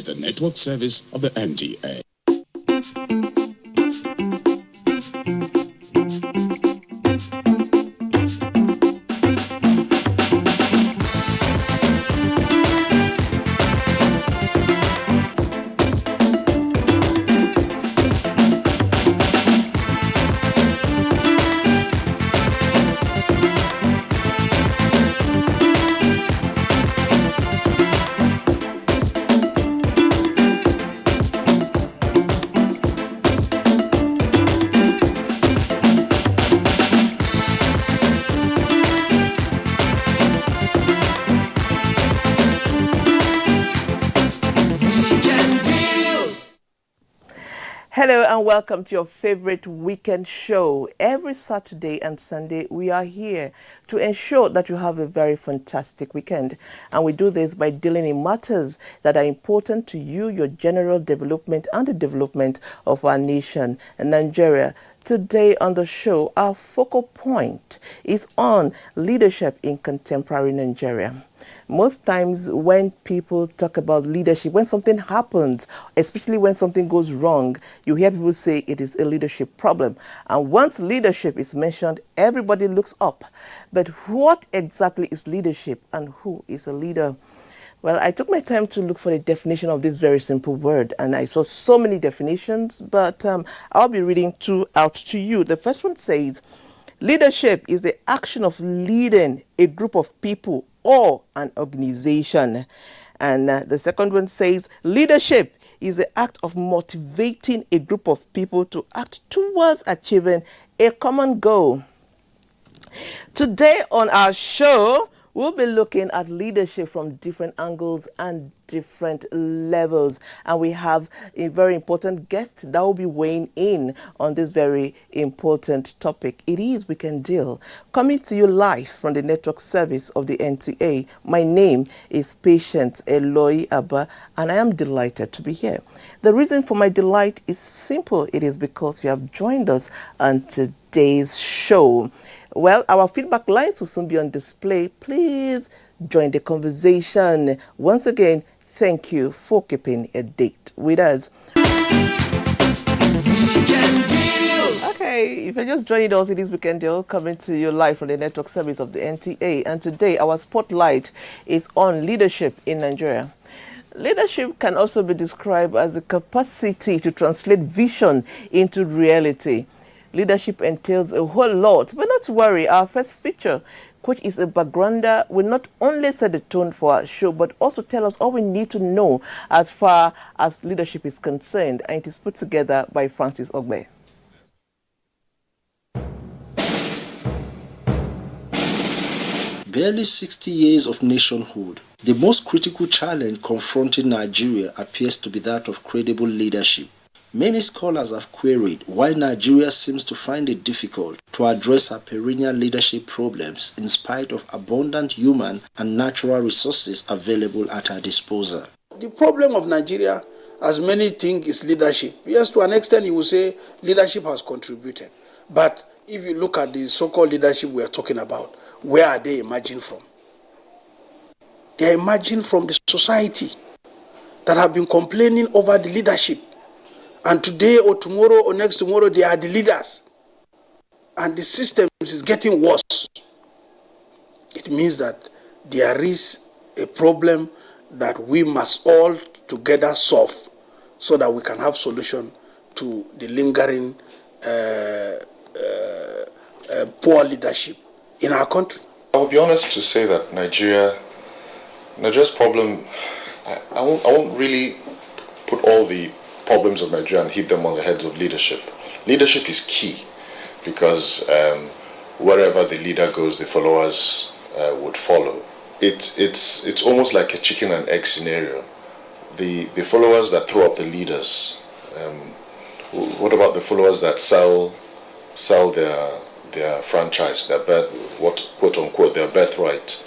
is the network service of the NTA. Hello and welcome to your favorite weekend show. Every Saturday and Sunday we are here to ensure that you have a very fantastic weekend. And we do this by dealing in matters that are important to you, your general development and the development of our nation, Nigeria. Today on the show, our focal point is on leadership in contemporary Nigeria. Most times when people talk about leadership, when something happens, especially when something goes wrong, you hear people say it is a leadership problem. And once leadership is mentioned, everybody looks up. But what exactly is leadership and who is a leader? Well, I took my time to look for the definition of this very simple word, and I saw so many definitions, but I'll be reading two out to you. The first one says, leadership is the action of leading a group of people or an organization. And the second one says, leadership is the act of motivating a group of people to act towards achieving a common goal. Today on our show, we'll be looking at leadership from different angles and different levels. And we have a very important guest that will be weighing in on this very important topic. It is Weekend Deal, coming to you live from the network service of the NTA. My name is Patient Eloy Abba, and I am delighted to be here. The reason for my delight is simple. It is because you have joined us on today's show. Well, our feedback lines will soon be on display. Please join the conversation. Once again, thank you for keeping a date with us. Okay, if you're just joining us, it is Weekend Deal coming to you live from the network service of the NTA. And today, our spotlight is on leadership in Nigeria. Leadership can also be described as the capacity to translate vision into reality. Leadership entails a whole lot, but not to worry, our first feature, which is a backgrounder, will not only set the tone for our show, but also tell us all we need to know as far as leadership is concerned, and it is put together by Francis Ogbe. Barely 60 years of nationhood, the most critical challenge confronting Nigeria appears to be that of credible leadership. Many scholars have queried why Nigeria seems to find it difficult to address her perennial leadership problems in spite of abundant human and natural resources available at her disposal. The problem of Nigeria, as many think, is leadership. Yes, to an extent you will say leadership has contributed. But if you look at the so-called leadership we are talking about, where are they emerging from? They are emerging from the society that have been complaining over the leadership. And today or tomorrow or next tomorrow, they are the leaders. And the system is getting worse. It means that there is a problem that we must all together solve so that we can have solution to the lingering poor leadership in our country. I will be honest to say that Nigeria's problem, I won't really put all the problems of Nigeria and heap them on the heads of leadership. Leadership is key because wherever the leader goes, the followers would follow. It's almost like a chicken and egg scenario. The followers that throw up the leaders. What about the followers that sell their franchise, quote unquote their birthright?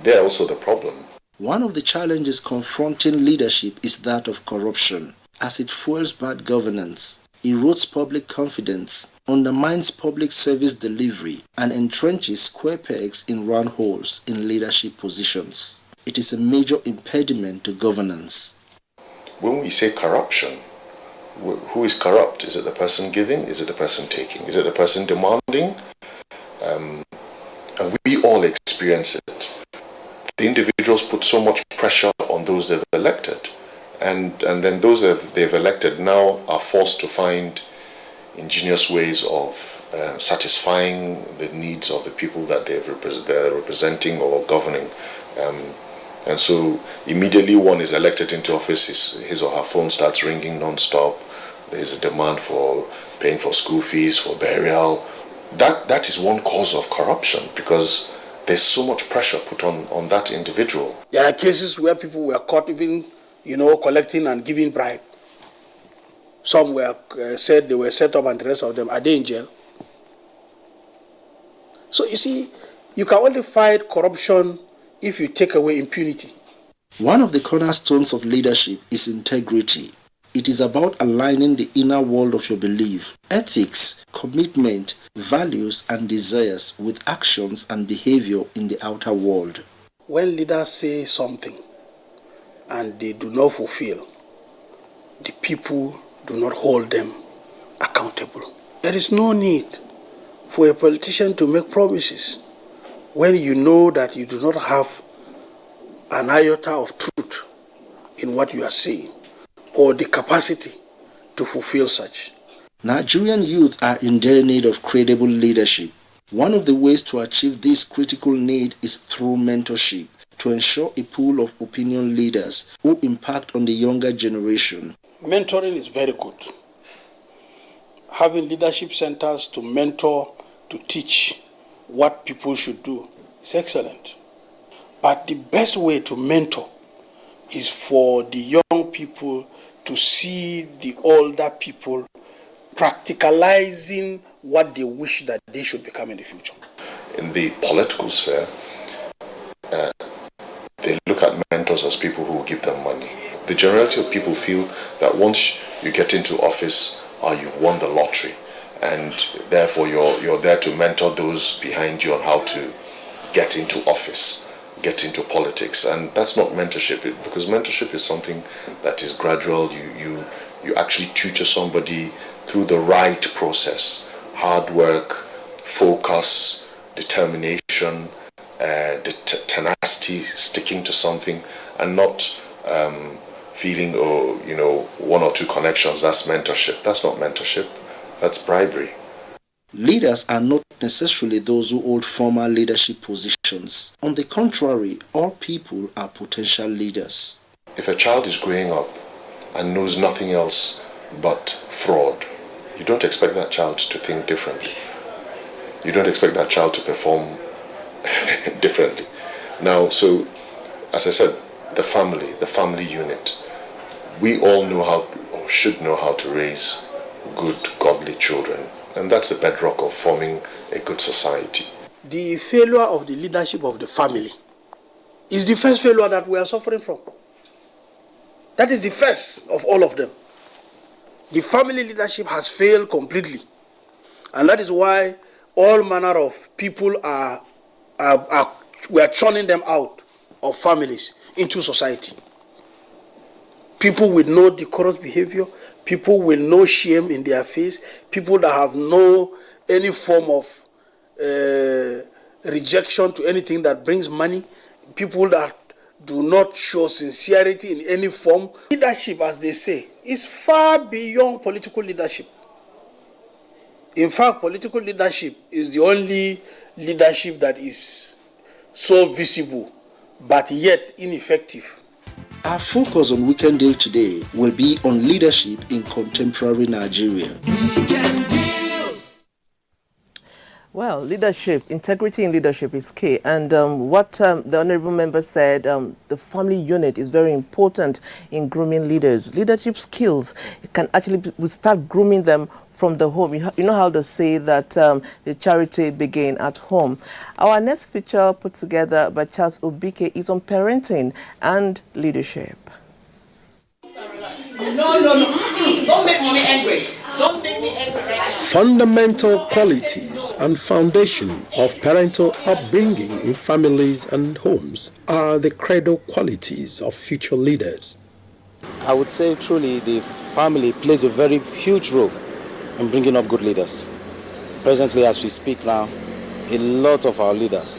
They're also the problem. One of the challenges confronting leadership is that of corruption, as it fuels bad governance, erodes public confidence, undermines public service delivery, and entrenches square pegs in round holes in leadership positions. It is a major impediment to governance. when we say corruption, who is corrupt? Is it the person giving? Is it the person taking? Is it the person demanding? And we all experience it. The individuals put so much pressure on those they've elected, and then those they've elected now are forced to find ingenious ways of satisfying the needs of the people that they're representing or governing. And so immediately one is elected into office, his or her phone starts ringing non-stop. There's a demand for paying for school fees, for burial. That is one cause of corruption, because there's so much pressure put on that individual. There are cases where people were caught even, collecting and giving bribe. Some were said they were set up, and the rest of them, are they in jail? So you see, you can only fight corruption if you take away impunity. One of the cornerstones of leadership is integrity. It is about aligning the inner world of your belief, ethics, commitment, values, and desires with actions and behavior in the outer world. When leaders say something and they do not fulfill, the people do not hold them accountable. There is no need for a politician to make promises when you know that you do not have an iota of truth in what you are saying, or the capacity to fulfill such. Nigerian youth are in dire need of credible leadership. One of the ways to achieve this critical need is through mentorship, to ensure a pool of opinion leaders who impact on the younger generation. Mentoring is very good. Having leadership centers to mentor, to teach what people should do is excellent. But the best way to mentor is for the young people to see the older people practicalizing what they wish that they should become in the future. In the political sphere, they look at mentors as people who will give them money. The generality of people feel that once you get into office, you've won the lottery, and therefore you're there to mentor those behind you on how to get into office, get into politics. And that's not mentorship, because mentorship is something that is gradual. You actually tutor somebody through the right process: hard work, focus, determination, tenacity, sticking to something, and not feeling, one or two connections, that's mentorship. That's not mentorship, that's bribery. Leaders are not necessarily those who hold formal leadership positions. On the contrary, all people are potential leaders. If a child is growing up and knows nothing else but fraud, you don't expect that child to think differently. You don't expect that child to perform differently. Now, so, as I said, the family unit, we all know how, or should know how to raise good, godly children. And that's the bedrock of forming a good society. The failure of the leadership of the family is the first failure that we are suffering from. That is the first of all of them. The family leadership has failed completely. And that is why all manner of people we are churning them out of families into society. People with no decorous behavior, people with no shame in their face, people that have any form of rejection to anything that brings money, people that do not show sincerity in any form. Leadership, as they say, is far beyond political leadership. In fact, political leadership is the only leadership that is so visible, but yet ineffective. Our focus on Weekend Deal today will be on leadership in contemporary Nigeria. Well, leadership, integrity in leadership is key. And what the Honorable Member said, the family unit is very important in grooming leaders. Leadership skills can actually, we start grooming them from the home. You know how they say that the charity begins at home. Our next feature put together by Charles Obike is on parenting and leadership. No. Don't make mommy angry. Don't make me angry right now. Fundamental qualities and foundation of parental upbringing in families and homes are the credo qualities of future leaders. I would say truly the family plays a very huge role in bringing up good leaders. Presently, as we speak now, a lot of our leaders,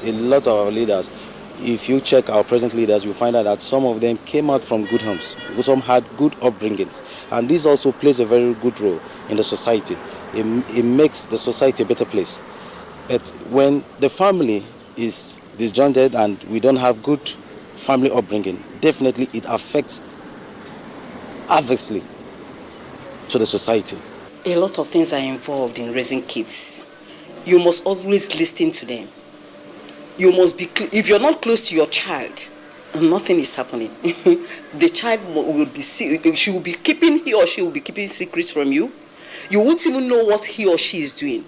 if you check our present leaders, you'll find out that some of them came out from good homes, some had good upbringings, and this also plays a very good role in the society. It makes the society a better place. But when the family is disjointed and we don't have good family upbringing, definitely it affects adversely to the society. A lot of things are involved in raising kids. You must always listen to them. You must be, if you're not close to your child, nothing is happening. The child will be, she will be keeping, he or she will be keeping secrets from you. You won't even know what he or she is doing.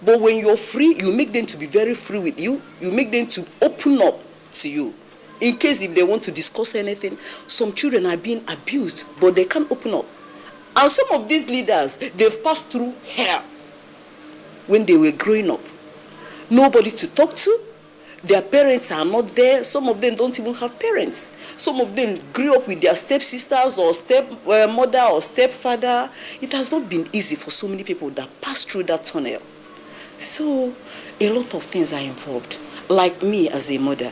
But when you're free, you make them to be very free with you. You make them to open up to you. In case if they want to discuss anything, some children are being abused, but they can't open up. And some of these leaders, they've passed through hell when they were growing up. Nobody to talk to. Their parents are not there. Some of them don't even have parents. Some of them grew up with their stepsisters or stepmother or stepfather. It has not been easy for so many people that pass through that tunnel. So a lot of things are involved. Like me as a mother,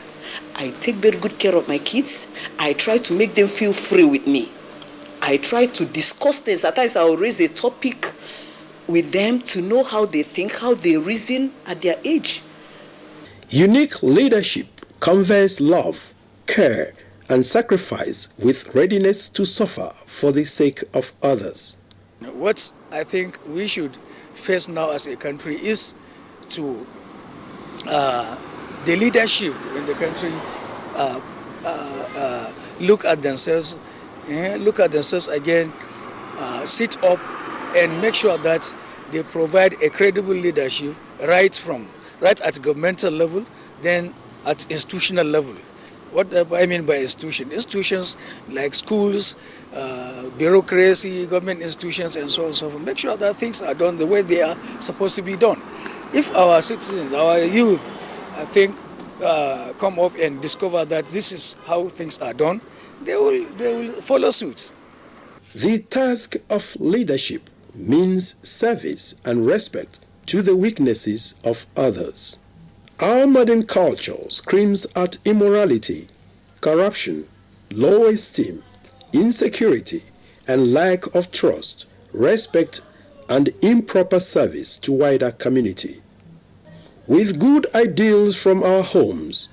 I take very good care of my kids. I try to make them feel free with me. I try to discuss things. At times I will raise a topic with them to know how they think, how they reason at their age. Unique leadership conveys love, care, and sacrifice with readiness to suffer for the sake of others. What I think we should face now as a country is to the leadership in the country look at themselves again, sit up and make sure that they provide a credible leadership right at governmental level, then at institutional level. What I mean by institutions like schools, bureaucracy, government institutions, and so on and so forth. Make sure that things are done the way they are supposed to be done. If our citizens, our youth, I think, come up and discover that this is how things are done, they will follow suit. The task of leadership means service and respect to the weaknesses of others. Our modern culture screams at immorality, corruption, low esteem, insecurity, and lack of trust, respect, and improper service to wider community. With good ideals from our homes,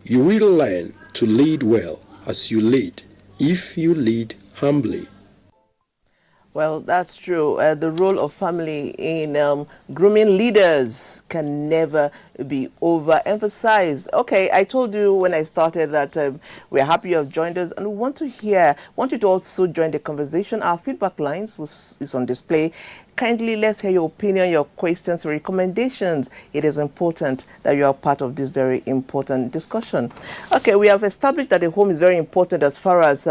you will learn to lead well as you lead, if you lead humbly. Well, that's true. The role of family in grooming leaders can never be overemphasized. Okay, I told you when I started that we're happy you have joined us and we want you to also join the conversation. Our feedback lines is on display. Kindly let's hear your opinion, your questions, your recommendations. It is important that you are part of this very important discussion. Okay, we have established that the home is very important as far as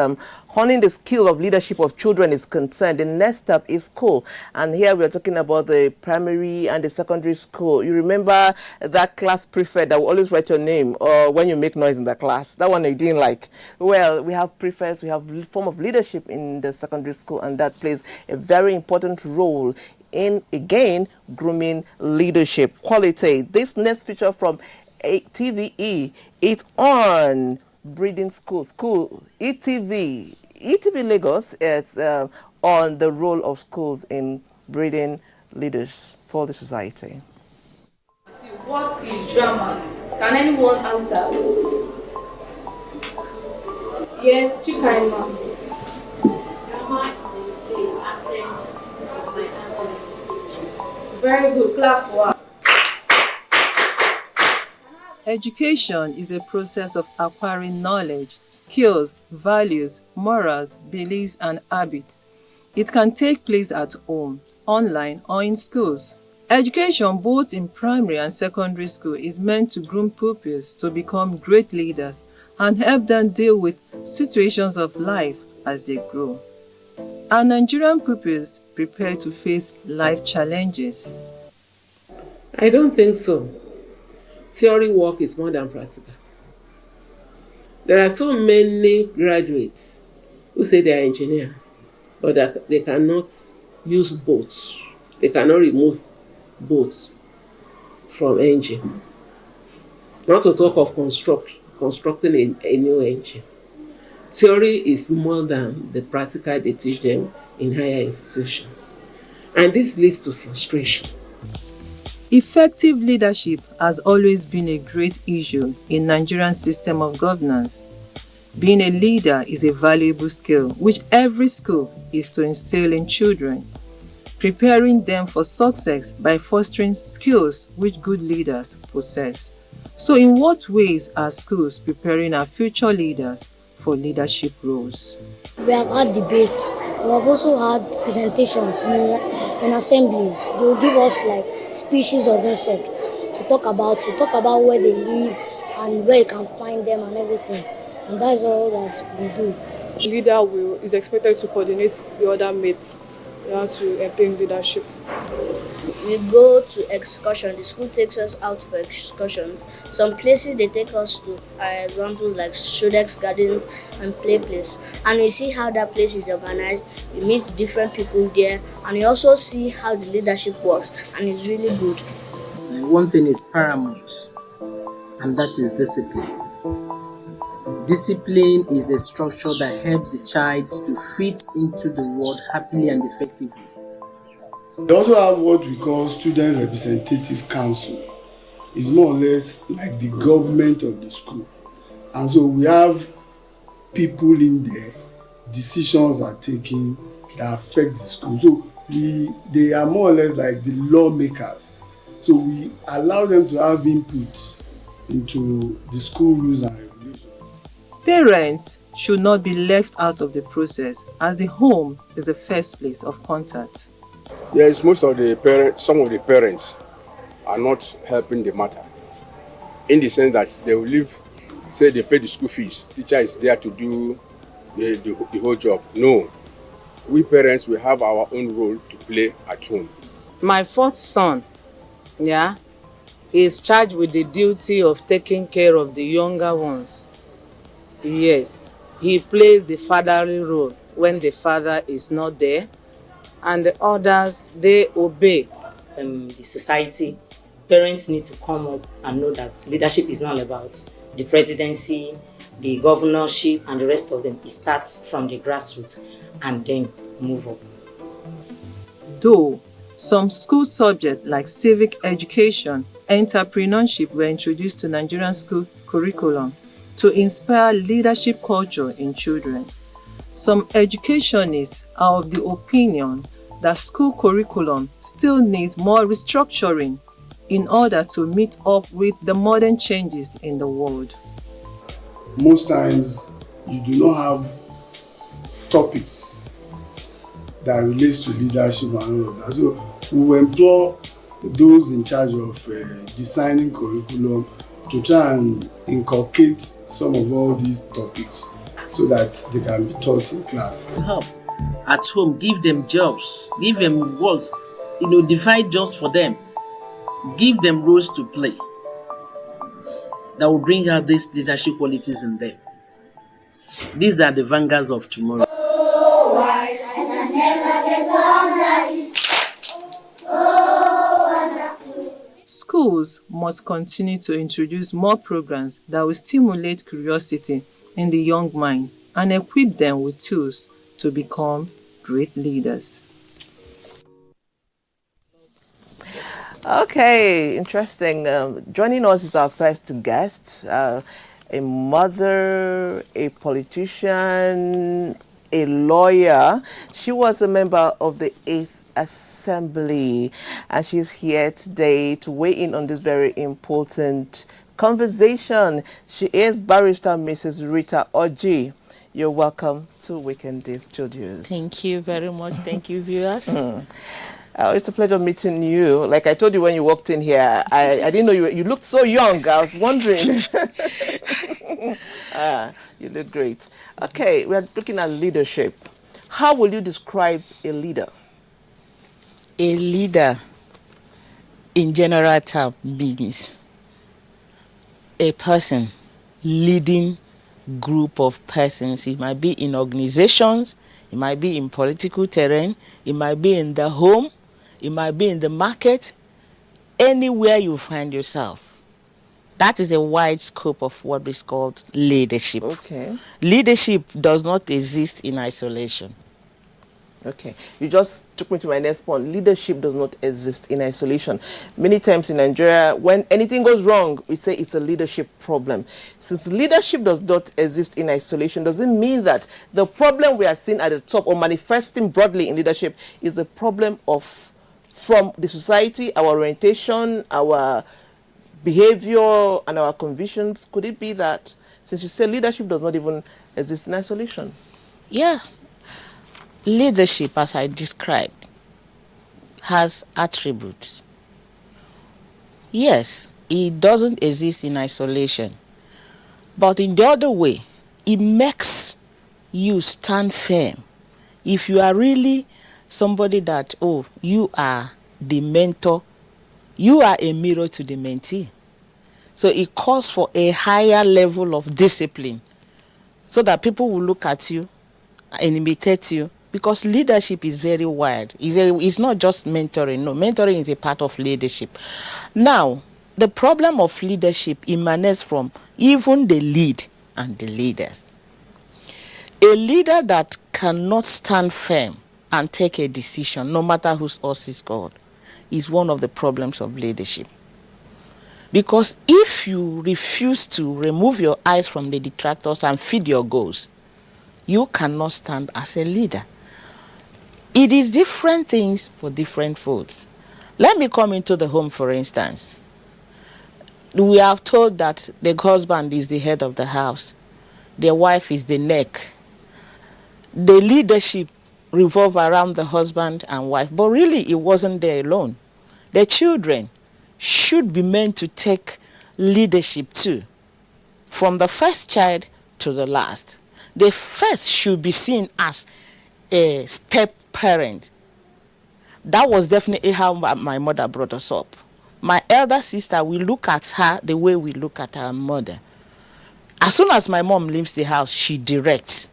honing the skill of leadership of children is concerned. The next step is school. And here we are talking about the primary and the secondary school. You remember that class prefect that will always write your name or when you make noise in the class? That one you didn't like. Well, we have prefects, we have form of leadership in the secondary school, and that plays a very important role in, again, grooming leadership quality. This next feature from TVE, it's on breeding school, ETV Lagos. It's on the role of schools in breeding leaders for the society. What is drama? Can anyone answer? Yes, Chikaima. Very good. Clap for her. Education is a process of acquiring knowledge, skills, values, morals, beliefs, and habits. It can take place at home, online, or in schools. Education, both in primary and secondary school, is meant to groom pupils to become great leaders and help them deal with situations of life as they grow. Are Nigerian pupils prepared to face life challenges? I don't think so. Theory work is more than practical. There are so many graduates who say they are engineers, but that they cannot use boats. They cannot remove boats from engine. Not to talk of constructing a new engine. Theory is more than the practical they teach them in higher institutions. And this leads to frustration. Effective leadership has always been a great issue in Nigerian system of governance. Being a leader is a valuable skill which every school is to instill in children, preparing them for success by fostering skills which good leaders possess. So in what ways are schools preparing our future leaders for leadership roles? We have had debates. We have also had presentations in assemblies. They will give us like species of insects to talk about where they live and where you can find them and everything. And that's all that we do. Leader is expected to coordinate the other mates to attain leadership. We go to excursion. The school takes us out for excursions. Some places they take us to are examples like Shodex Gardens and Play Place. And we see how that place is organized. We meet different people there, and we also see how the leadership works, and it's really good. One thing is paramount, and that is discipline. Discipline is a structure that helps the child to fit into the world happily and effectively. We also have what we call Student Representative Council. It's more or less like the government of the school. And so we have people in there, decisions are taken that affect the school. So they are more or less like the lawmakers. So we allow them to have input into the school rules and regulations. Parents should not be left out of the process, as the home is the first place of contact. Yes, some of the parents are not helping the matter, in the sense that they will leave, say they pay the school fees, teacher is there to do the whole job. No, we parents, we have our own role to play at home. My fourth son, is charged with the duty of taking care of the younger ones. Yes, he plays the fatherly role when the father is not there, and the others, they obey. The society, parents need to come up and know that leadership is not about the presidency, the governorship, and the rest of them. It starts from the grassroots and then move up. Though some school subjects like civic education, entrepreneurship were introduced to Nigerian school curriculum to inspire leadership culture in children. Some educationists are of the opinion that school curriculum still needs more restructuring in order to meet up with the modern changes in the world. Most times you do not have topics that relates to leadership and all of that. So we will implore those in charge of designing curriculum to try and inculcate some of all these topics so that they can be taught in class. Help at home, give them jobs, give them works, divide jobs for them, give them roles to play that will bring out these leadership qualities in them. These are the vanguards of tomorrow. Schools must continue to introduce more programs that will stimulate curiosity in the young mind and equip them with tools to become great leaders. Okay, interesting. Joining us is our first guest, a mother, a politician, a lawyer. She was a member of the 8th Assembly, and she's here today to weigh in on this very important conversation. She is Barrister Mrs. Rita Oji. You're welcome to Weekend Day Studios. Thank you very much. Thank you, viewers. It's a pleasure meeting you. Like I told you when you walked in here, I didn't know you looked so young. I was wondering. You look great. Okay, we are looking at leadership. How will you describe a leader? A leader, in general terms, means a person leading group of persons. It might be in organizations, it might be in political terrain, it might be in the home, it might be in the market, anywhere you find yourself. That is a wide scope of what is called leadership. Okay. Leadership does not exist in isolation. Okay, you just took me to my next point. Leadership does not exist in isolation. Many times in Nigeria, when anything goes wrong, we say it's a leadership problem. Since leadership does not exist in isolation, does it mean that the problem we are seeing at the top or manifesting broadly in leadership is a problem from the society, our orientation, our behavior, and our convictions? Could it be that, since you say leadership does not even exist in isolation? Yeah. Leadership, as I described, has attributes. Yes, it doesn't exist in isolation. But in the other way, it makes you stand firm. If you are really somebody that, you are the mentor, you are a mirror to the mentee. So it calls for a higher level of discipline so that people will look at you and imitate you. Because leadership is very wide. It's not just mentoring. No, mentoring is a part of leadership. Now, the problem of leadership emanates from even the lead and the leaders. A leader that cannot stand firm and take a decision, no matter whose horse is called, is one of the problems of leadership. Because if you refuse to remove your eyes from the detractors and feed your goals, you cannot stand as a leader. It is different things for different folks. Let me come into the home, for instance. We are told that the husband is the head of the house. The wife is the neck. The leadership revolves around the husband and wife. But really, it wasn't there alone. The children should be meant to take leadership too. From the first child to the last. The first should be seen as a step parent. That was definitely how my mother brought us up. My elder sister, we look at her the way we look at our mother. As soon as my mom leaves the house, she directs.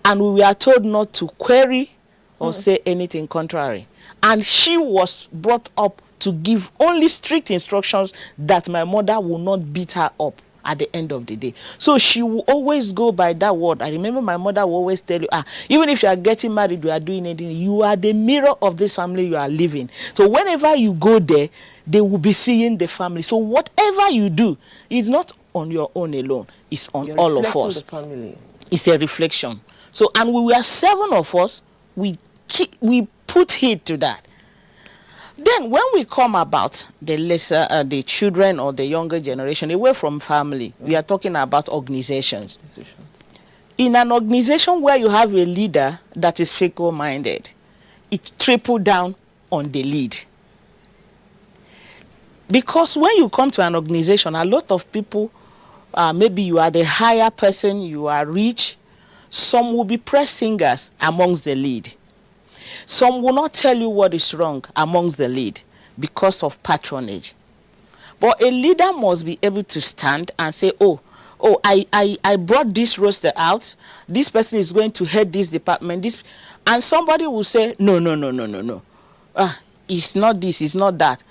And we were told not to query or say anything contrary. And she was brought up to give only strict instructions that my mother will not beat her up at the end of the day. So she will always go by that word. I remember my mother will always tell you, even if you are getting married, you are doing anything, you are the mirror of this family you are living. So whenever you go there, they will be seeing the family. So whatever you do is not on your own alone. It's on all of us. The family. It's a reflection. So, and we were 7 of us, we put heed to that. Then when we come about the lesser, the children or the younger generation, away from family, we are talking about organizations. In an organization where you have a leader that is fickle-minded, it triple down on the lead. Because when you come to an organization, a lot of people, maybe you are the higher person, you are rich, some will be press singers amongst the lead. Some will not tell you what is wrong amongst the lead because of patronage. But a leader must be able to stand and say, I brought this roster out. This person is going to head this department. And somebody will say, no. It's not this, it's not that.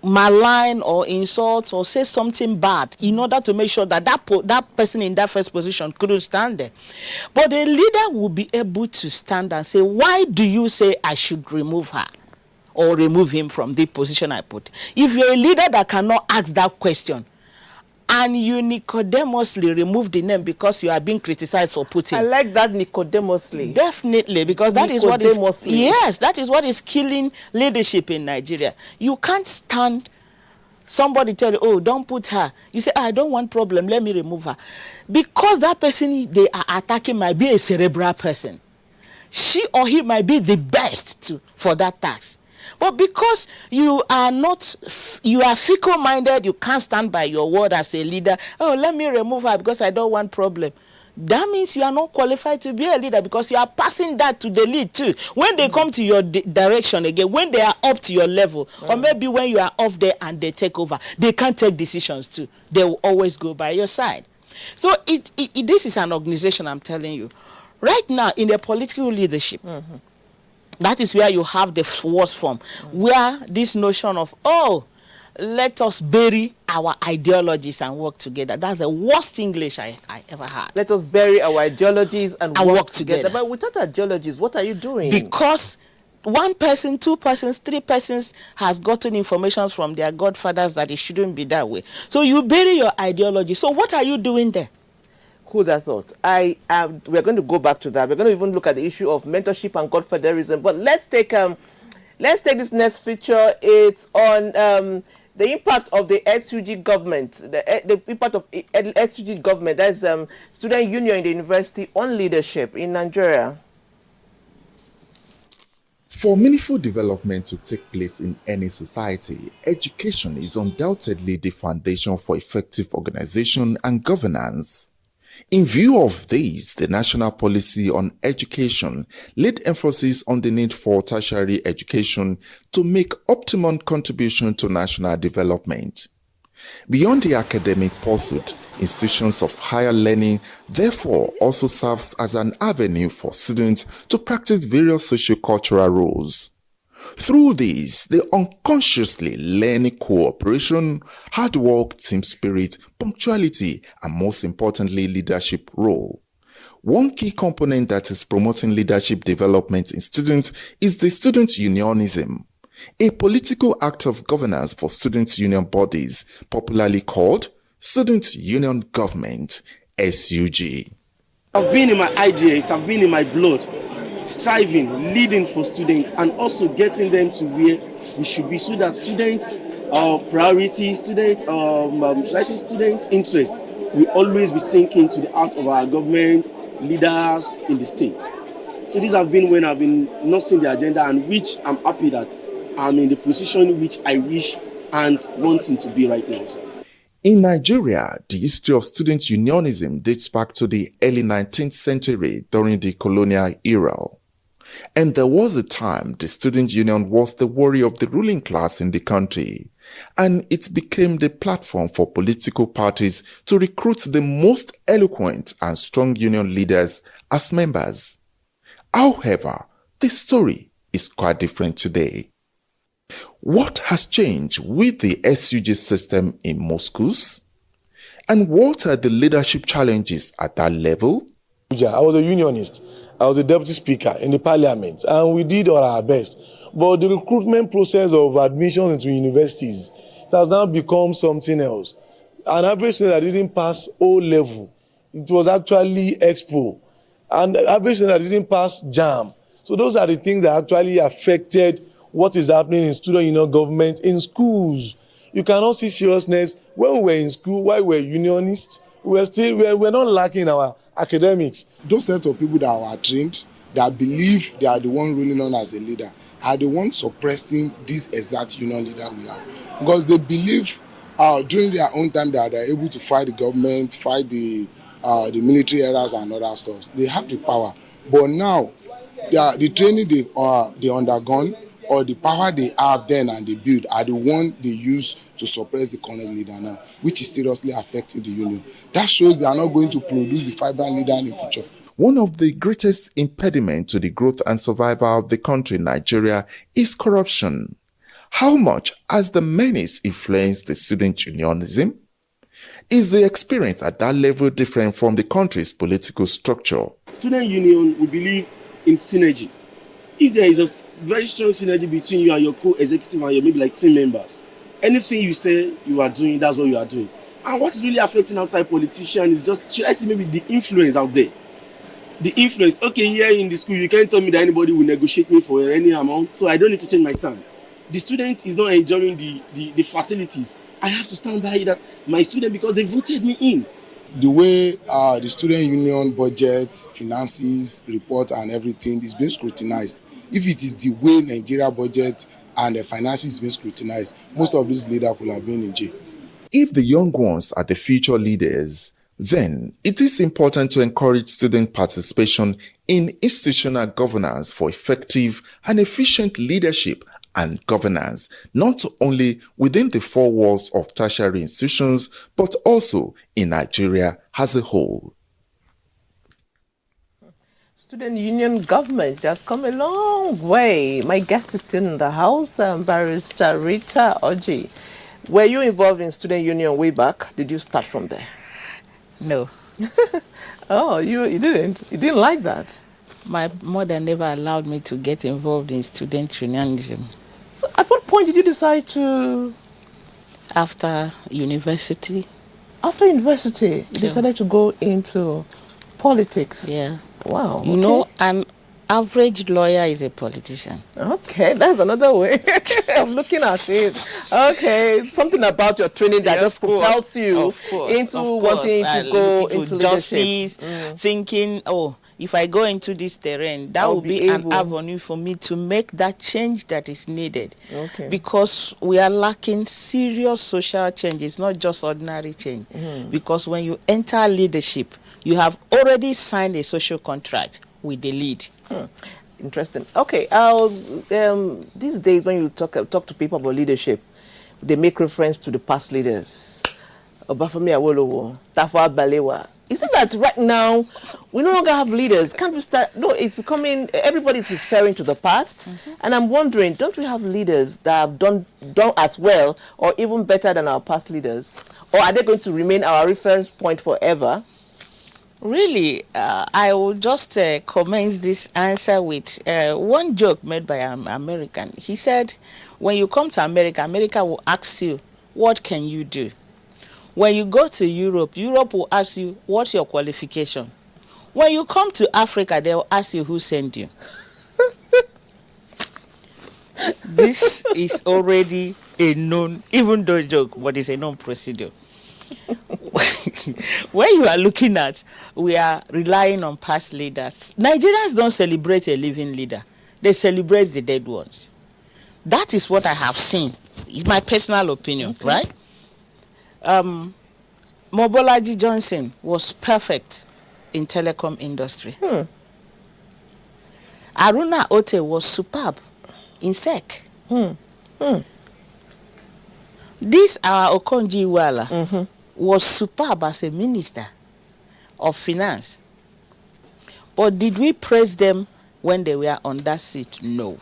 Malign or insult or say something bad in order to make sure that that person in that first position couldn't stand there. But the leader will be able to stand and say, why do you say I should remove her or remove him from the position I put? If you're a leader that cannot ask that question and you Nicodemously remove the name because you are being criticized for putting. I like that, Nicodemously. Definitely, because that is what is, yes, that is what is killing leadership in Nigeria. You can't stand somebody tell you, don't put her. You say, I don't want problem, let me remove her. Because that person they are attacking might be a cerebral person. She or he might be the best for that task. But because you are fickle-minded, you can't stand by your word as a leader. Let me remove her because I don't want problem. That means you are not qualified to be a leader because you are passing that to the lead too. When they come to your direction again, when they are up to your level, or maybe when you are off there and they take over, they can't take decisions too. They will always go by your side. So this is an organization, I'm telling you. Right now, in the political leadership, that is where you have the worst form, where this notion of, oh, let us bury our ideologies and work together. That's the worst English I ever had. Let us bury our ideologies and work together. together. But without ideologies, what are you doing? Because one person, two persons, three persons has gotten information from their godfathers that it shouldn't be that way. So you bury your ideology. So what are you doing there? Who'd have thought? We're going to go back to that. We're going to even look at the issue of mentorship and godfatherism. But let's take this next feature. It's on the impact of the SUG government, the impact of SUG government, that's student union in the university, on leadership in Nigeria. For meaningful development to take place in any society, education is undoubtedly the foundation for effective organization and governance. In view of this, the national policy on education laid emphasis on the need for tertiary education to make optimum contribution to national development. Beyond the academic pursuit, institutions of higher learning therefore also serves as an avenue for students to practice various socio-cultural roles. Through this, they unconsciously learn cooperation, hard work, team spirit, punctuality, and most importantly, leadership role. One key component that is promoting leadership development in students is the student unionism, a political act of governance for student union bodies, popularly called Student Union Government, SUG. I've been in my idea, I've been in my blood, striving, leading for students, and also getting them to where we should be, so that students' priority, student interest will always be sinking to the heart of our government leaders in the state. So these have been when I've been nursing the agenda, and which I'm happy that I'm in the position which I wish and wanting to be right now. In Nigeria, the history of student unionism dates back to the early 19th century during the colonial era. And there was a time the student union was the worry of the ruling class in the country, and it became the platform for political parties to recruit the most eloquent and strong union leaders as members. However, the story is quite different today. What has changed with the SUG system in most schools? And what are the leadership challenges at that level? I was a unionist. I was a deputy speaker in the parliament, and we did all our best. But the recruitment process of admission into universities has now become something else. An average student that didn't pass O level, it was actually Expo. And average student that didn't pass JAM. So those are the things that actually affected what is happening in student union government in schools. You cannot see seriousness. When we were in school, while we were unionists, we're not lacking our academics. Those set of people that are trained, that believe they are the one ruling on as a leader, are the ones suppressing this exact union leader we have. Because they believe during their own time that they're able to fight the government, fight the military errors and other stuff. They have the power. But now, the training they undergone, or the power they have then and they build, are the one they use to suppress the current leader now, which is seriously affecting the union. That shows they are not going to produce the vibrant leader in the future. One of the greatest impediments to the growth and survival of the country, Nigeria, is corruption. How much has the menace influenced the student unionism? Is the experience at that level different from the country's political structure? Student union, we believe in synergy. If there is a very strong synergy between you and your co-executive and your maybe like team members, anything you say you are doing, that's what you are doing. And what is really affecting outside politicians is just, should I say, maybe the influence out there. The influence. Okay, here in the school, you can't tell me that anybody will negotiate me for any amount, so I don't need to change my stand. The student is not enjoying the facilities. I have to stand by that my student, because they voted me in. The way the student union budget, finances, report and everything is being scrutinized. If it is the way Nigeria budget and the finances is being scrutinized, most of these leaders could have been in jail. If the young ones are the future leaders, then it is important to encourage student participation in institutional governance for effective and efficient leadership and governance, not only within the four walls of tertiary institutions, but also in Nigeria as a whole. Student union government has come a long way. My guest is still in the house, Barrister Rita Oji. Were you involved in student union way back? Did you start from there? No. Oh, you didn't? You didn't like that? My mother never allowed me to get involved in student unionism. So at what point did you decide to? After university. After university, you decided to go into politics? Yeah. Wow. You know, an average lawyer is a politician. Okay, that's another way of looking at it. Okay, something about your training that just propels you into wanting to go into justice, leadership. Thinking, oh, if I go into this terrain, that will be an avenue for me to make that change that is needed. Okay. Because we are lacking serious social changes, not just ordinary change. Because when you enter leadership, you have already signed a social contract with the lead. Interesting. Okay, these days when you talk to people about leadership, they make reference to the past leaders. Obafemi Awolowo, Tafawa Balewa. Isn't that right now we no longer have leaders? Can't we start? No, it's becoming, everybody's referring to the past. And I'm wondering, don't we have leaders that have done as well or even better than our past leaders? Or are they going to remain our reference point forever? Really, I will just commence this answer with one joke made by an American. He said, when you come to America, America will ask you, what can you do? When you go to Europe, Europe will ask you, what's your qualification? When you come to Africa, they will ask you, who sent you? This is already a known, even though joke, but it's a known procedure. When you are looking at, we are relying on past leaders. Nigerians don't celebrate a living leader. They celebrate the dead ones. That is what I have seen. It's my personal opinion, right? Mobolaji Johnson was perfect in telecom industry. Aruna Ote was superb in SEC. This our Okonjo-Iweala was superb as a minister of finance. But did we praise them when they were on that seat? No.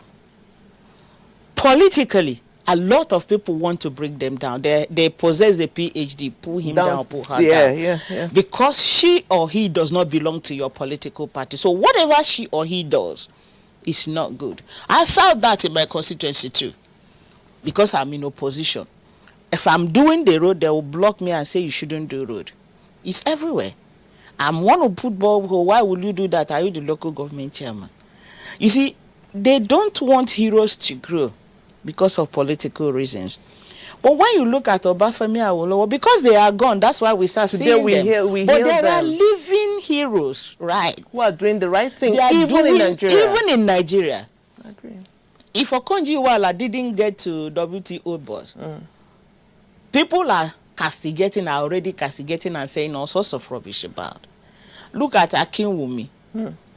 Politically, a lot of people want to bring them down. They possess the PhD, pull him down, pull her down. Yeah. Because she or he does not belong to your political party. So whatever she or he does is not good. I felt that in my constituency too, because I'm in opposition. If I'm doing the road, they will block me and say you shouldn't do road. It's everywhere. I'm one who put borehole. Why will you do that? Are you the local government chairman? You see, they don't want heroes to grow because of political reasons. But when you look at Obafemi Awolowo, because they are gone, that's why we start seeing them. But there are living heroes, right? Who are doing the right thing, even in Nigeria. Even in Nigeria. I agree. If Okonjo-Iweala didn't get to WTO boss, people are already castigating and saying all sorts of rubbish about. Look at Akinwumi.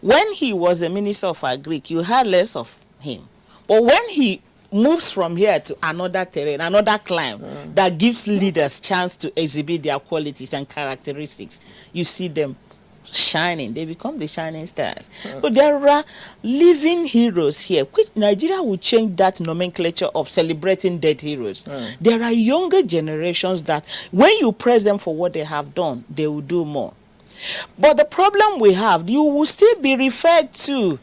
When he was the Minister of Agric, you heard less of him. But when he moves from here to another terrain, another climb, that gives leaders chance to exhibit their qualities and characteristics, you see them shining. They become the shining stars. So there are living heroes here. Which Nigeria will change that nomenclature of celebrating dead heroes. There are younger generations that when you praise them for what they have done, they will do more. But the problem we have, you will still be referred to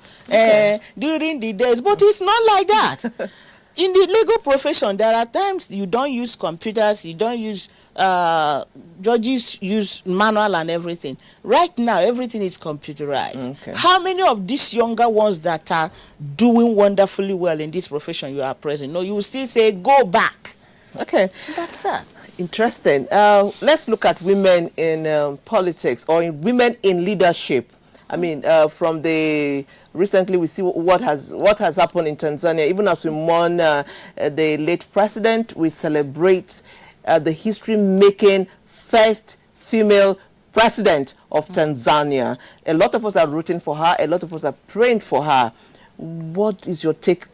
during the days, but it's not like that. In the legal profession, there are times you don't use computers, you don't use, judges use manual and everything. Right now, everything is computerized. How many of these younger ones that are doing wonderfully well in this profession you are present? No, you will still say, go back. Okay. That's it. Interesting. Let's look at women in politics or in women in leadership. I mean, from the recently we see what has happened in Tanzania. Even as we mourn the late president, we celebrate the history-making first female president of Tanzania. A lot of us are rooting for her. A lot of us are praying for her. What is your take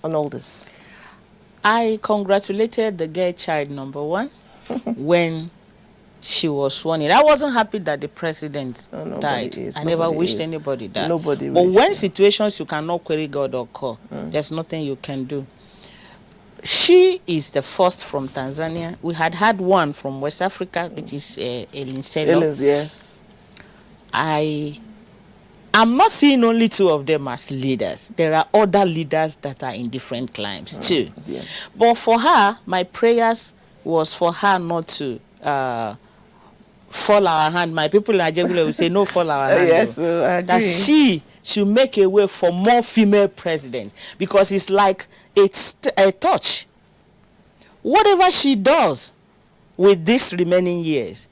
on all this? I congratulated the girl child number one when she was sworn in. I wasn't happy that the president died. I never wished anybody that. Nobody but wished, when situations you cannot query God or call, there's nothing you can do. She is the first from Tanzania. We had one from West Africa, which is Elin Selo. Yes. I'm not seeing only two of them as leaders. There are other leaders that are in different climes too. Yeah. But for her, my prayers was for her not to fall our hand. My people in Ajegule will say no fall our hand. Yes, I agree. That she should make a way for more female presidents, because it's like it's a touch. Whatever she does with these remaining years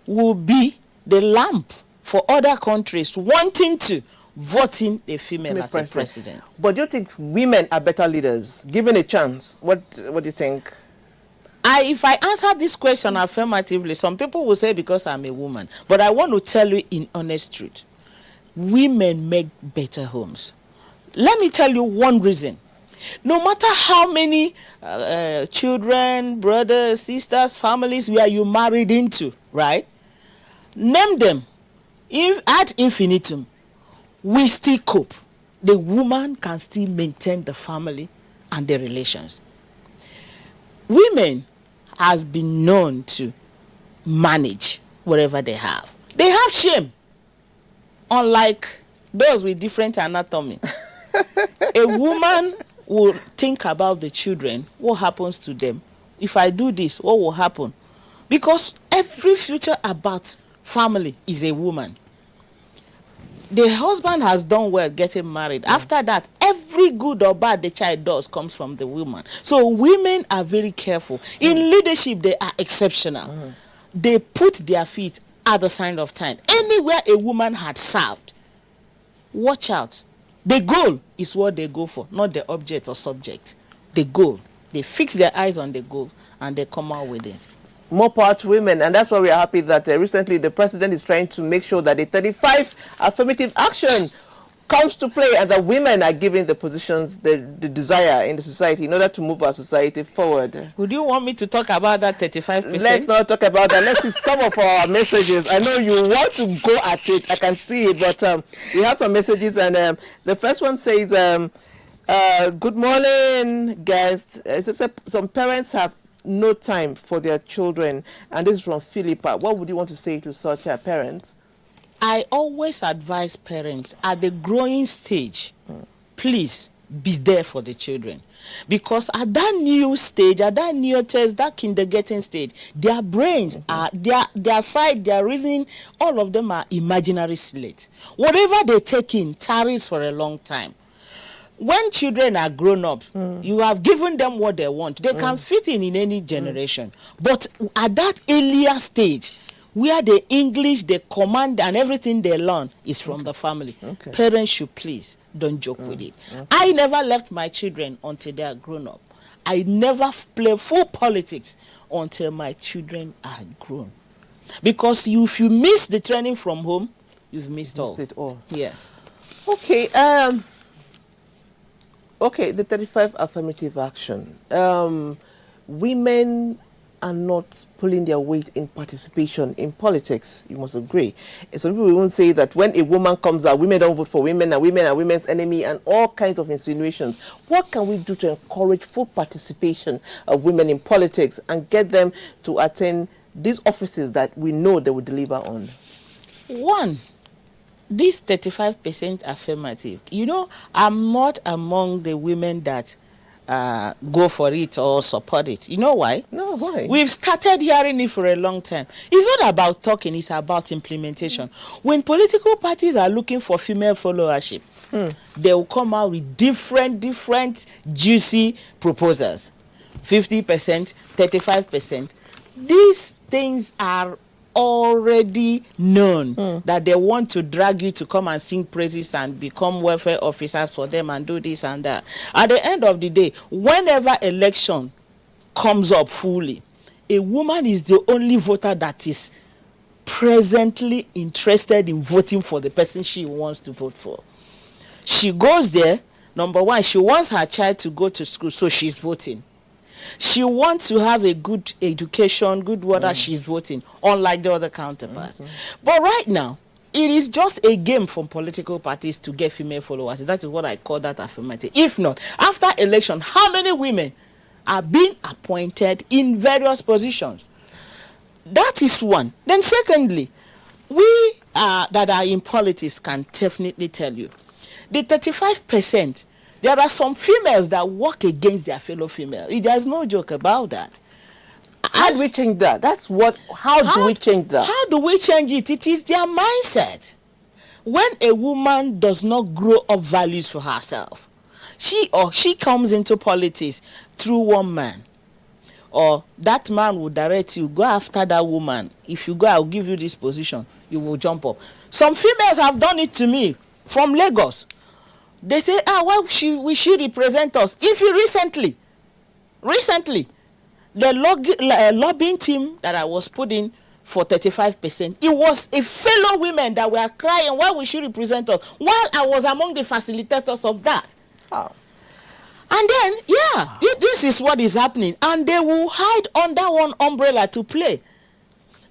will be the lamp for other countries wanting to vote in a female as a president. But do you think women are better leaders, given a chance? What do you think? If I answer this question affirmatively, some people will say because I'm a woman. But I want to tell you in honest truth, women make better homes. Let me tell you one reason. No matter how many children, brothers, sisters, families were you married into, right? Name them. Ad infinitum, we still cope. The woman can still maintain the family and the relations. Women has been known to manage whatever they have. They have shame, unlike those with different anatomy. A woman will think about the children, what happens to them. If I do this, what will happen? Because every future about family is a woman. The husband has done well getting married. After that, every good or bad the child does comes from the woman. So women are very careful. In leadership, they are exceptional. They put their feet at the sign of time. Anywhere a woman had served, watch out. The goal is what they go for, not the object or subject. The goal. They fix their eyes on the goal and they come out with it. More power to women, and that's why we are happy that recently the president is trying to make sure that the 35 affirmative action comes to play and that women are given the positions, the desire in the society in order to move our society forward. Would you want me to talk about that 35%? Let's not talk about that. Let's see some of our messages. I know you want to go at it. I can see it, but we have some messages, and the first one says, good morning, guests. Some parents have no time for their children, and this is from Philippa. What would you want to say to such parents? I always advise parents at the growing stage, please be there for the children, because at that new stage, at that new test, that kindergarten stage, their brains are their side, their reasoning, all of them are imaginary slates. Whatever they take in tarries for a long time. When children are grown up, you have given them what they want. They can fit in any generation. But at that earlier stage, where the English, the command, and everything they learn is from the family, parents should please don't joke with it. I never left my children until they are grown up. I never play full politics until my children are grown. Because if you miss the training from home, you've missed it all. Yes. Okay. Okay, the 35 affirmative action. Women are not pulling their weight in participation in politics. You must agree. And some people won't say that when a woman comes out, women don't vote for women, and women are women's enemy, and all kinds of insinuations. What can we do to encourage full participation of women in politics and get them to attend these offices that we know they will deliver on? One, this 35% affirmative, you know, I'm not among the women that go for it or support it. You know why? No, why? We've started hearing it for a long time. It's not about talking, it's about implementation. When political parties are looking for female followership, they will come out with different juicy proposals. 50%, 35%. These things are already known that they want to drag you to come and sing praises and become welfare officers for them and do this and that. At the end of the day, whenever election comes up fully, a woman is the only voter that is presently interested in voting for the person she wants to vote for. She goes there, number one, she wants her child to go to school, so she's voting. She wants to have a good education, good water, she's voting, unlike the other counterparts. But right now, it is just a game from political parties to get female followers. That is what I call that affirmative. If not, after election, how many women are being appointed in various positions? That is one. Then secondly, we that are in politics can definitely tell you, the 35%, there are some females that work against their fellow female. There's no joke about that. How do we change that? How do we change that? How do we change it? It is their mindset. When a woman does not grow up values for herself, she comes into politics through one man, or that man will direct you, go after that woman. If you go, I'll give you this position, you will jump up. Some females have done it to me from Lagos. They say, why will she represent us? If you recently, the lobbying team that I was put in for 35%, it was a fellow women that were crying, why will she represent us? While I was among the facilitators of that. Oh. And then, this is what is happening. And they will hide under one umbrella to play.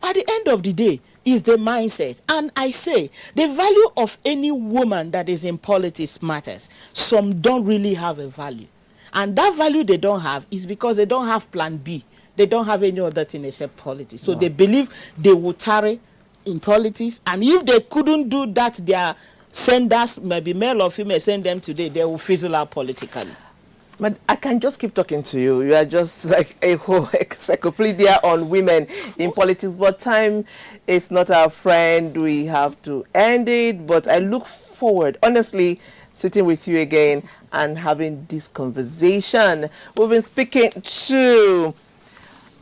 At the end of the day, is the mindset. And I say, the value of any woman that is in politics matters. Some don't really have a value. And that value they don't have is because they don't have plan B. They don't have any other thing except politics. So they believe they will tarry in politics. And if they couldn't do that, their senders, maybe male or female, send them today, they will fizzle out politically. But I can just keep talking to you. You are just like a whole encyclopedia on women in politics. But time is not our friend. We have to end it. But I look forward, honestly, sitting with you again and having this conversation. We've been speaking to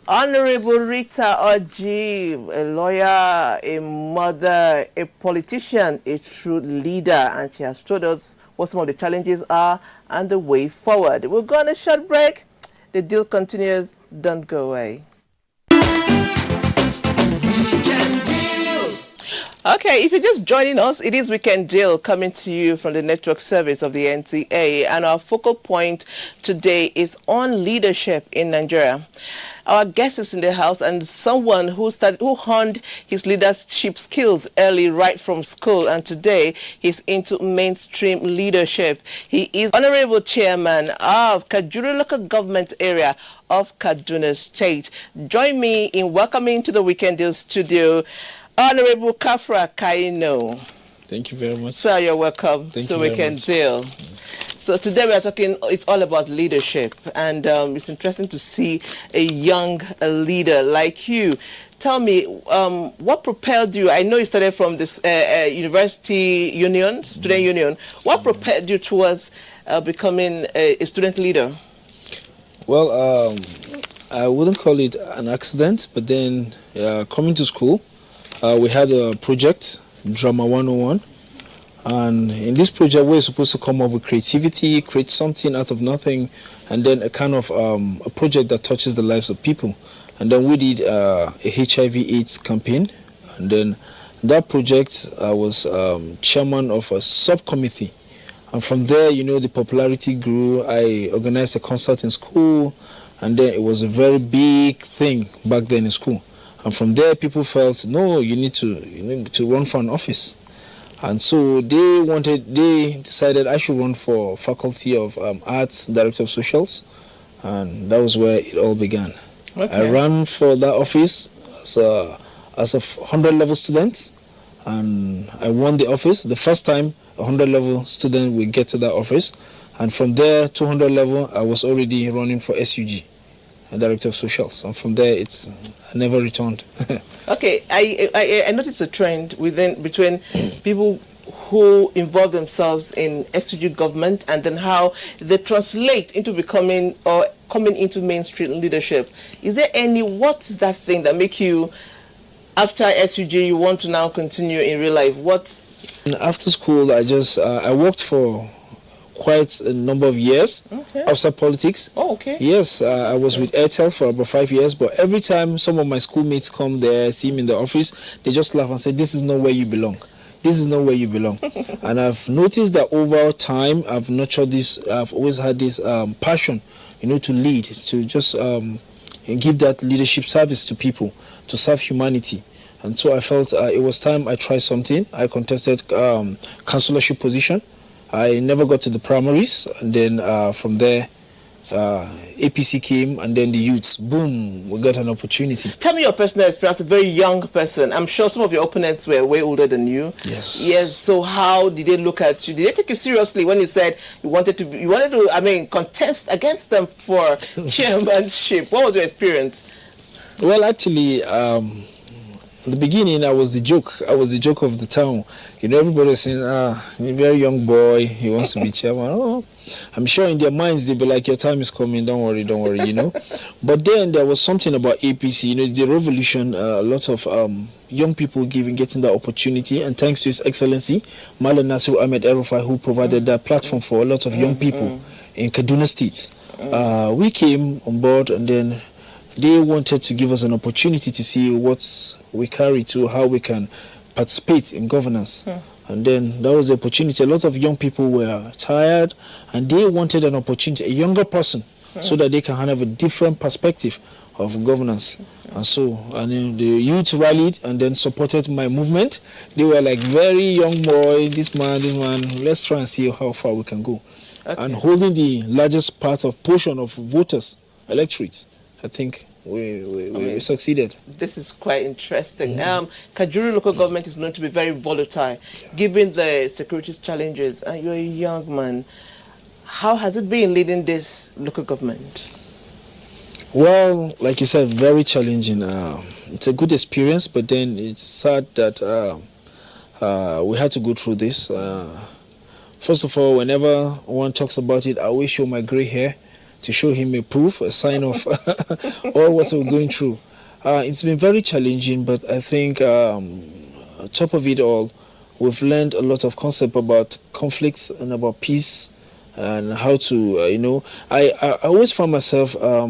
Honorable Rita Oji, a lawyer, a mother, a politician, a true leader, and she has told us what some of the challenges are and the way forward. We'll go on a short break. The deal continues. Don't go away. Okay, if you're just joining us, it is Weekend Deal coming to you from the network service of the NTA, and our focal point today is on leadership in Nigeria. Our guest is in the house, and someone who honed his leadership skills early, right from school, and today he's into mainstream leadership. He is Honorable Chairman of Kajuru Local Government Area of Kaduna State. Join me in welcoming to the Weekend Deal studio Honorable Kafra Kaino. Thank you very much. Sir, you're welcome to Weekend Deal. So today we are talking, it's all about leadership, and it's interesting to see a young leader like you. Tell me, what propelled you? I know you started from this university union, student union. What propelled you towards becoming a student leader? Well, I wouldn't call it an accident, but then coming to school, we had a project, Drama 101. And in this project, we're supposed to come up with creativity, create something out of nothing, and then a kind of a project that touches the lives of people. And then we did a HIV/AIDS campaign. And then that project, I was chairman of a subcommittee. And from there, the popularity grew. I organized a concert in school, and then it was a very big thing back then in school. And from there, people felt, no, you need to run for an office. And so they decided I should run for Faculty of Arts, Director of Socials, and that was where it all began. Okay. I ran for that office as a 100 level student, and I won the office. The first time a 100 level student will get to that office, and from there, 200 level, I was already running for SUG, Director of Socials, and from there, I never returned. Okay, I noticed a trend between people who involve themselves in SUG government and then how they translate into becoming or coming into mainstream leadership. Is there what's that thing that make you, after SUG, you want to now continue in real life? After school, I worked for quite a number of years outside politics. Oh, okay. Yes, I was with Airtel for about 5 years, but every time some of my schoolmates come there, see me in the office, they just laugh and say, this is not where you belong. This is not where you belong. And I've noticed that over time, I've always had this passion to lead, to just give that leadership service to people, to serve humanity. And so I felt it was time I tried something. I contested councillorship position. I never got to the primaries, and then from there, APC came, and then the youths, boom, we got an opportunity. Tell me your personal experience, a very young person. I'm sure some of your opponents were way older than you. Yes. Yes, so how did they look at you? Did they take you seriously when you said you wanted to, contest against them for chairmanship? What was your experience? Well, actually, in the beginning, I was the joke. I was the joke of the town. Everybody was saying, a very young boy, he wants to be chairman. Oh, I'm sure in their minds, they'll be like, your time is coming, don't worry, But then there was something about APC, the revolution, a lot of young people getting that opportunity. And thanks to His Excellency, Malam Nasir Ahmed El-Rufai, who provided that platform for a lot of young people in Kaduna State. We came on board, and then they wanted to give us an opportunity to see what we carry to how we can participate in governance. And then that was the opportunity. A lot of young people were tired, and they wanted an opportunity, a younger person, so that they can have a different perspective of governance. And the youth rallied and then supported my movement. They were like, very young boy, this man, let's try and see how far we can go. Okay. And holding the largest portion of voters, electorates, I think we succeeded. This is quite interesting. Kajuru local government is known to be very volatile, given the security challenges. And you're a young man. How has it been leading this local government? Well, like you said, very challenging. It's a good experience, but then it's sad that we had to go through this. First of all, whenever one talks about it, I always show my gray hair to show him a proof, a sign of all what we're going through. It's been very challenging, but I think on top of it all, we've learned a lot of concept about conflicts and about peace and how to, I always find myself, or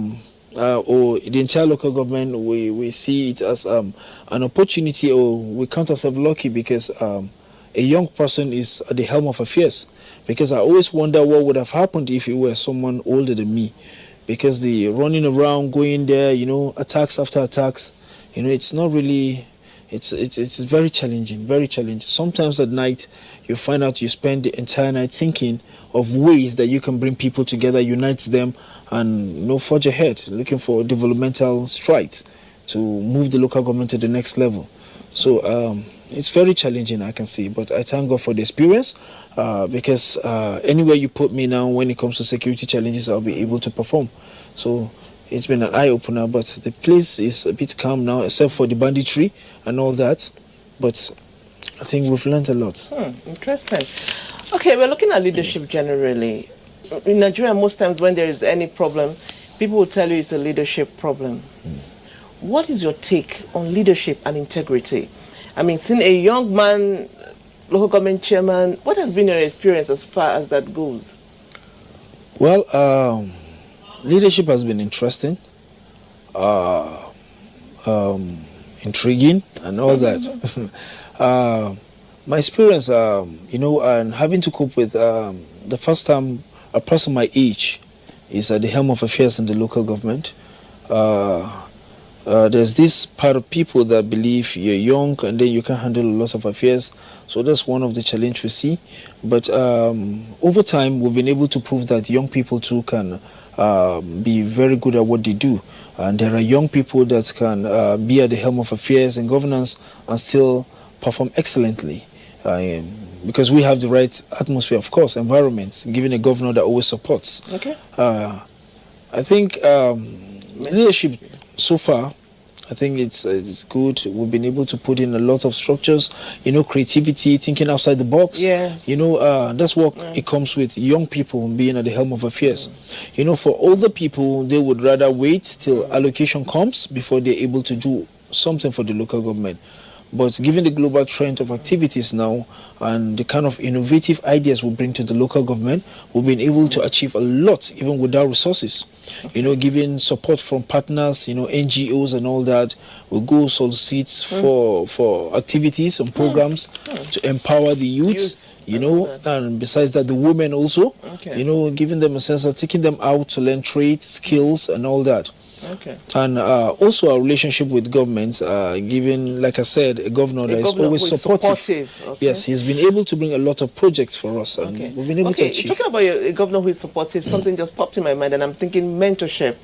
the entire local government, we see it as an opportunity, or we count ourselves lucky because a young person is at the helm of affairs. Because I always wonder what would have happened if it were someone older than me. Because the running around, going there, attacks after attacks, it's not really, it's very challenging, very challenging. Sometimes at night, you find out you spend the entire night thinking of ways that you can bring people together, unite them, and forge ahead, looking for developmental strides to move the local government to the next level. So it's very challenging, I can see, but I thank God for the experience because anywhere you put me now when it comes to security challenges, I'll be able to perform. So it's been an eye-opener, but the place is a bit calm now, except for the banditry and all that. But I think we've learned a lot. Interesting. Okay, we're looking at leadership generally. In Nigeria, most times when there is any problem, people will tell you it's a leadership problem. What is your take on leadership and integrity? I mean, seeing a young man, local government chairman, what has been your experience as far as that goes? Well, leadership has been interesting, intriguing, and all that. My experience, and having to cope with the first time a person my age is at the helm of affairs in the local government. There's this part of people that believe you're young and then you can handle a lot of affairs. So that's one of the challenges we see. But over time, we've been able to prove that young people too can be very good at what they do. And there are young people that can be at the helm of affairs and governance and still perform excellently. Because we have the right atmosphere, of course, environments, given a governor that always supports. Okay. I think leadership so far, I think it's good. We've been able to put in a lot of structures, creativity, thinking outside the box. Yes. That's what it comes with young people being at the helm of affairs. For older people, they would rather wait till allocation comes before they're able to do something for the local government. But given the global trend of activities now and the kind of innovative ideas we bring to the local government, we've been able to achieve a lot even without resources. Giving support from partners, NGOs and all that. We go solicit for activities and programs to empower the youth. you know, and besides that, the women also, Okay. you know, giving them a sense of taking them out to learn trade, skills, and all that. Okay. And also our relationship with government, given, like I said, a governor that is always who is supportive. Okay. Yes, he's been able to bring a lot of projects for us, and we've been able to Okay, achieve. talking about a governor who is supportive, something just popped in my mind, and I'm thinking mentorship.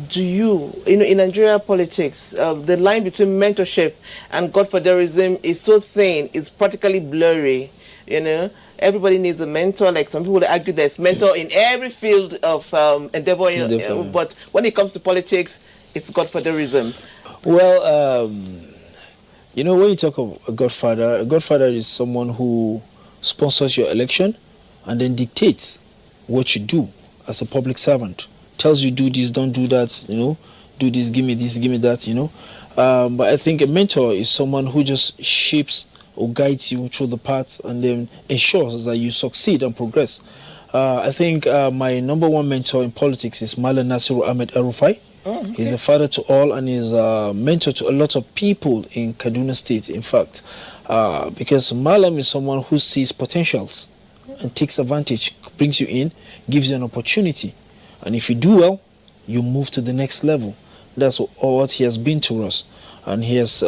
Do you know, in Nigeria politics, the line between mentorship and godfatherism is so thin, it's practically blurry, you know? Everybody needs a mentor. Like some people argue there's mentor in every field of endeavor, you know, but when it comes to politics, it's godfatherism. Well, you know, when you talk of a godfather is someone who sponsors your election and then dictates what you do as a public servant. Tells you do this, don't do that, you know, do this, give me that, you know. But I think a mentor is someone who just shapes or guides you through the path and then ensures that you succeed and progress. I think my number one mentor in politics is Malam Nasiru Ahmed El-Rufai. Oh, okay. He's a father to all and is a mentor to a lot of people in Kaduna State, in fact. Because Malam is someone who sees potentials and takes advantage, brings you in, gives you an opportunity. And if you do well, you move to the next level. That's what he has been to us. And he has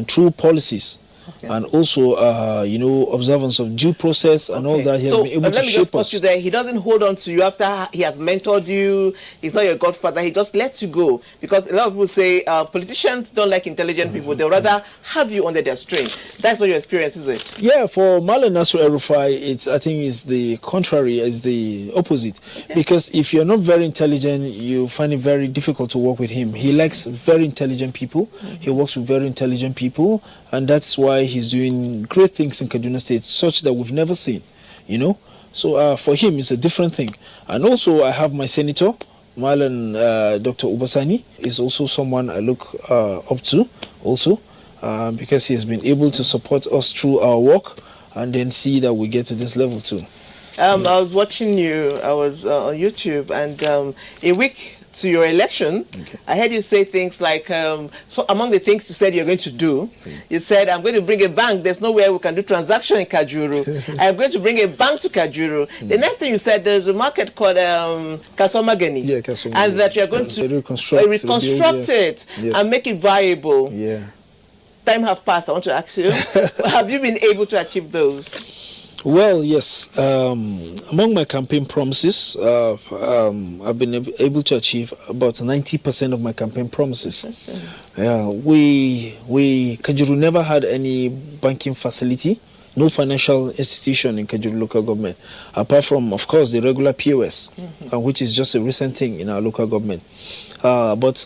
true policies. And also, you know, observance of due process and all that. He has been able to let me shape just put us. you there. He doesn't hold on to you after he has mentored you. He's not your godfather. He just lets you go. Because a lot of people say politicians don't like intelligent people. They rather have you under their string. That's what your experience, is it? Yeah, for Malam Nasiru El-Rufai, I think it's the contrary, it's the opposite. Because if you're not very intelligent, you find it very difficult to work with him. He likes very intelligent people. He works with very intelligent people. And that's why he's doing great things in Kaduna State, such that we've never seen, you know. So for him, it's a different thing. And also, I have my senator, Malam Dr. Ubasani, is also someone I look up to, also, because he has been able to support us through our work, and then see that we get to this level too. I was watching you. I was on YouTube, and a week to your election, I heard you say things like, so among the things you said you're going to do, you said, I'm going to bring a bank. There's nowhere we can do transaction in Kajuru. I'm going to bring a bank to Kajuru. The next thing you said, there's a market called Kasomageni. Yeah, Kasomageni. And that you're going to reconstruct it and make it viable. Yeah. Time have passed. I want to ask you, have you been able to achieve those? Well, yes. Among my campaign promises, I've been able to achieve about 90% of my campaign promises. Kajuru never had any banking facility, no financial institution in Kajuru local government, apart from, of course, the regular POS, which is just a recent thing in our local government. But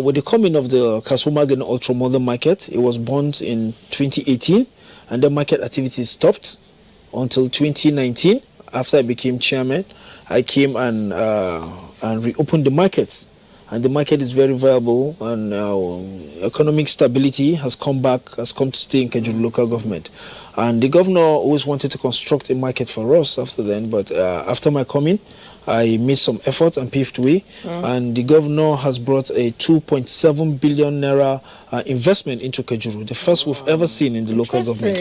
with the coming of the Kasomageni ultra-modern market, it was born in 2018, and the market activities stopped until 2019. After I became chairman, I came and reopened the markets, and the market is very viable, and economic stability has come to stay in Kajuru local government. And the governor always wanted to construct a market for us after then, but after my coming, I made some efforts and paved way, and the governor has brought a 2.7 billion naira investment into Kajuru, the first we've ever seen in the local government.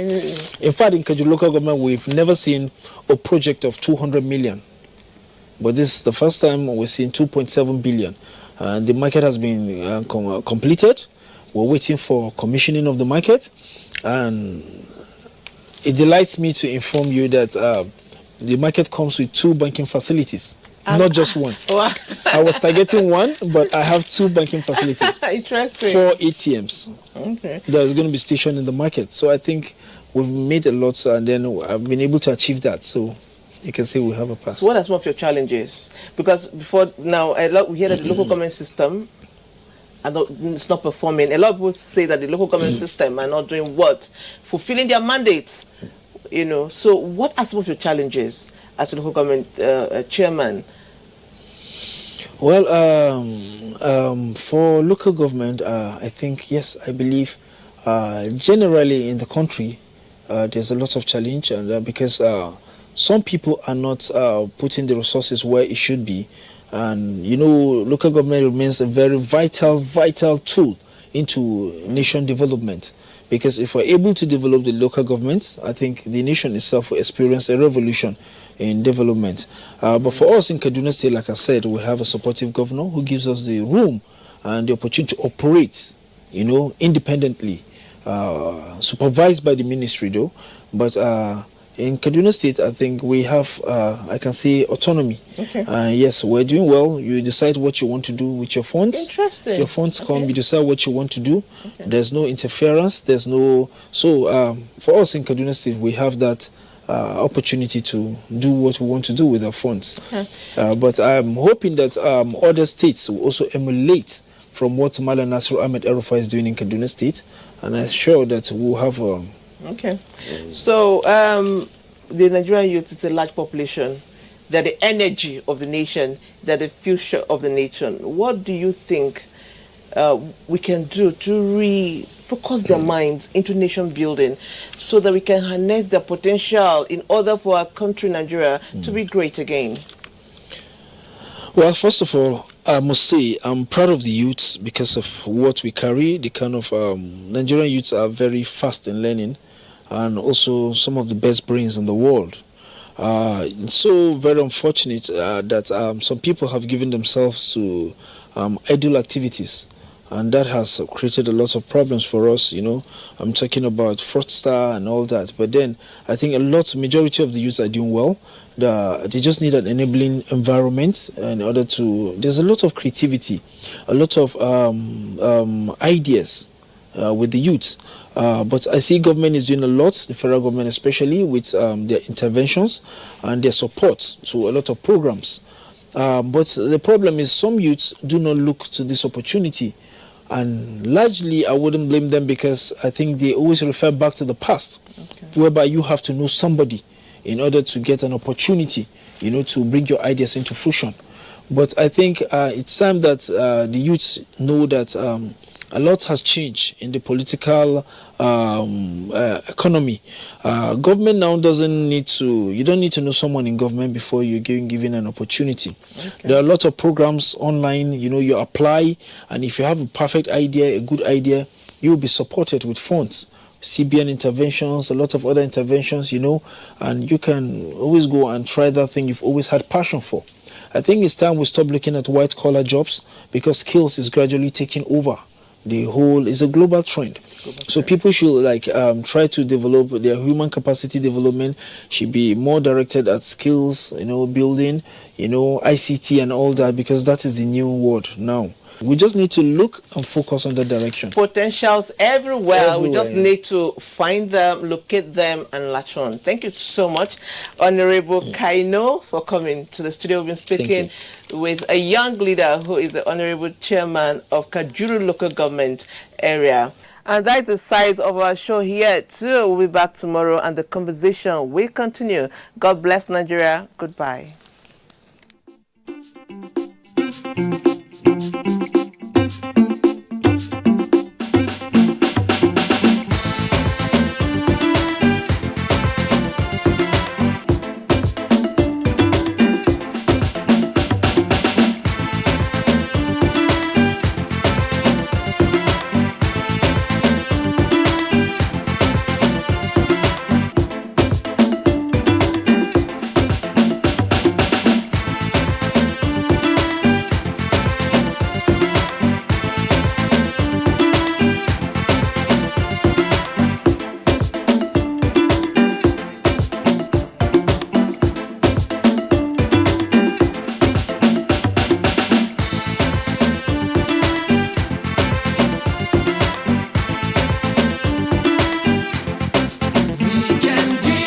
In fact, in Kajuru local government, we've never seen a project of 200 million. But this is the first time we're seeing 2.7 billion. The market has been completed. We're waiting for commissioning of the market. And it delights me to inform you that the market comes with 2 banking facilities, not just one. Wow. I was targeting one, but I have 2 banking facilities. Interesting. 4 ATMs. Okay. That is going to be stationed in the market. So I think we've made a lot, and then I've been able to achieve that. So you can say we have a pass. So what are some of your challenges? Because before now, we hear that the local government system it's not performing. A lot of people say that the local government system are not doing what? Fulfilling their mandates. You know, so what are some of your challenges as a local government chairman? Well, for local government, I think, yes, I believe generally in the country, there's a lot of challenge, and because some people are not putting the resources where it should be. And, you know, local government remains a very vital tool into nation development, Because if we're able to develop the local governments, I think the nation itself will experience a revolution in development. But for us in Kaduna State, like I said, we have a supportive governor who gives us the room and the opportunity to operate, independently, supervised by the ministry though. But in Kaduna State, I think we have, I can say, autonomy. Okay. Yes, we're doing well. You decide what you want to do with your funds. Interesting. Your funds come, you decide what you want to do. Okay. There's no interference. There's no... So for us in Kaduna State, we have that opportunity to do what we want to do with our funds. Okay. But I'm hoping that other states will also emulate from what Malam Nasir Ahmed El-Rufai is doing in Kaduna State. And I'm sure that we'll have... Okay. So the Nigerian youth is a large population. They're the energy of the nation. They're the future of the nation. What do you think we can do to refocus their minds into nation building so that we can harness their potential in order for our country, Nigeria, to be great again? Well, first of all, I must say I'm proud of the youths because of what we carry. The kind of Nigerian youths are very fast in learning, and also some of the best brains in the world. It's so very unfortunate that some people have given themselves to idle activities, and that has created a lot of problems for us. I'm talking about fraudster and all that. But then I think majority of the youths are doing well. They just need an enabling environment in order to... There's a lot of creativity, a lot of ideas with the youth. But I see government is doing a lot, the federal government especially, with their interventions and their support to a lot of programs. But the problem is some youths do not look to this opportunity. And largely, I wouldn't blame them because I think they always refer back to the past, whereby you have to know somebody in order to get an opportunity, to bring your ideas into fruition. But I think it's time that the youths know that a lot has changed in the political economy. Government now doesn't need to... You don't need to know someone in government before you're given an opportunity. Okay. There are a lot of programs online. You apply, and if you have a perfect idea, a good idea, you'll be supported with funds. CBN interventions, a lot of other interventions, and you can always go and try that thing you've always had passion for. I think it's time we stop looking at white-collar jobs because skills is gradually taking over. The whole is a global trend. So people should try to develop their human capacity development should be more directed at skills, building, ICT and all that, because that is the new word now. We just need to look and focus on that direction. Potentials everywhere. We just need to find them, locate them, and latch on. Thank you so much, Honorable Kaino, for coming to the studio. We've been speaking with a young leader who is the Honorable Chairman of Kajuru Local Government Area. And that's the size of our show here too. We'll be back tomorrow and the conversation will continue. God bless Nigeria. Goodbye.